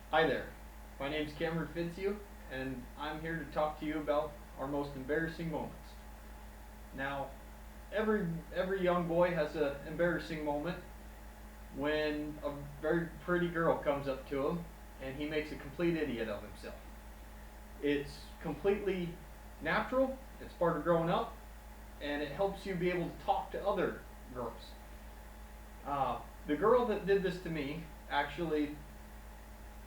Hi there, my name's Cameron Fitzhugh, and I'm here to talk to you about our most embarrassing moments. Now, every young boy has an embarrassing moment when a very pretty girl comes up to him and he makes a complete idiot of himself. It's completely natural, it's part of growing up, and it helps you be able to talk to other girls. The girl that did this to me, actually,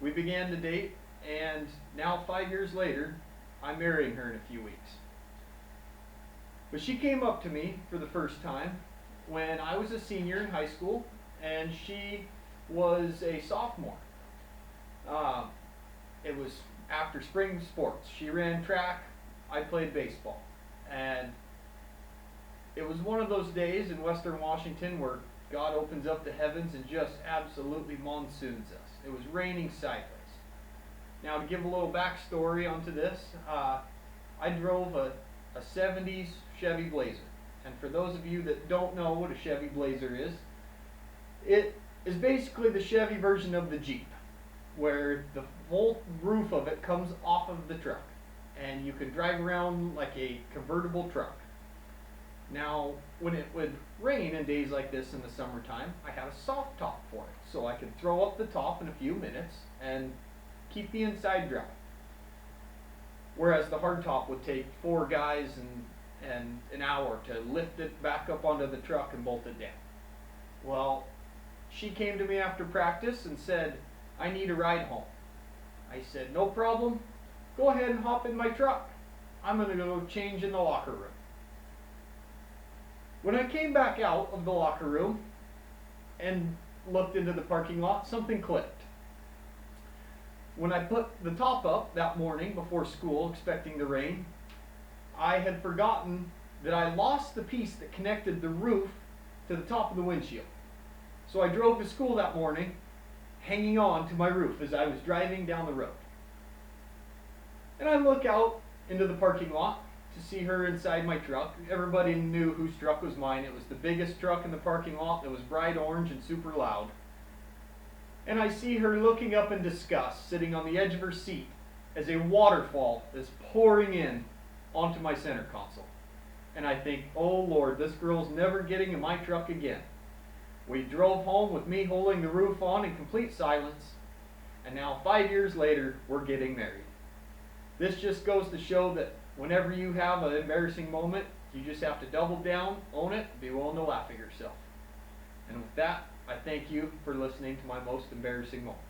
we began to date, and now 5 years later, I'm marrying her in a few weeks. But she came up to me for the first time when I was a senior in high school, and she was a sophomore. Uh, it was after spring sports. She ran track, I played baseball. And it was one of those days in Western Washington where God opens up the heavens and just absolutely monsoons us. It was raining sideways. Now, to give a little backstory onto this, I drove a 70s Chevy Blazer. And for those of you that don't know what a Chevy Blazer is, it is basically the Chevy version of the Jeep, where the whole roof of it comes off of the truck. And you can drive around like a convertible truck. Now, when it would rain in days like this in the summertime, I had a soft top for it. So I could throw up the top in a few minutes and keep the inside dry. Whereas the hardtop would take four guys and an hour to lift it back up onto the truck and bolt it down. Well, she came to me after practice and said, "I need a ride home." I said, "No problem. Go ahead and hop in my truck. I'm going to go change in the locker room." When I came back out of the locker room and looked into the parking lot, something clicked. When I put the top up that morning before school, expecting the rain, I had forgotten that I lost the piece that connected the roof to the top of the windshield. So I drove to school that morning hanging on to my roof as I was driving down the road. And I look out into the parking lot to see her inside my truck. Everybody knew whose truck was mine. It was the biggest truck in the parking lot that was bright orange and super loud. And I see her looking up in disgust, sitting on the edge of her seat as a waterfall is pouring in onto my center console. And I think, oh Lord, this girl's never getting in my truck again. We drove home with me holding the roof on in complete silence, and now 5 years later, we're getting married. This just goes to show that whenever you have an embarrassing moment, you just have to double down, own it, be willing to laugh at yourself. And with that, I thank you for listening to my most embarrassing moment.